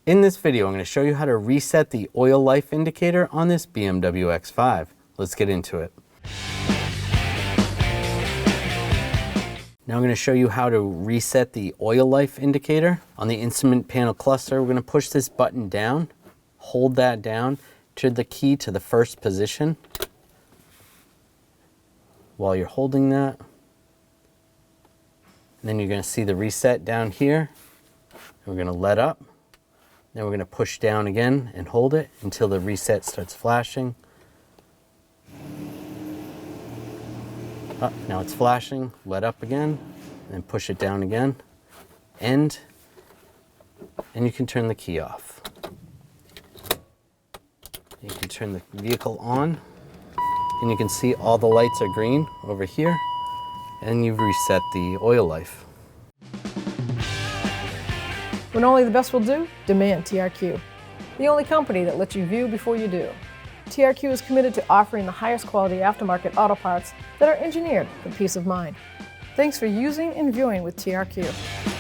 In this video, I'm going to show you how to reset the oil life indicator on this BMW X5. Let's get into it. Now I'm going to show you how to reset the oil life indicator. On the instrument panel cluster, we're going to push this button down, hold that down, turn the key to the first position. While you're holding that, and then you're going to see the reset down here. We're going to let up. Then we're going to push down again and hold it until the reset starts flashing. Now it's flashing. Let up again, and push it down again. End, and you can turn the key off. You can turn the vehicle on, and you can see all the lights are green over here, and you've reset the oil life. When only the best will do, demand TRQ. The only company that lets you view before you do. TRQ is committed to offering the highest quality aftermarket auto parts that are engineered for peace of mind. Thanks for using and viewing with TRQ.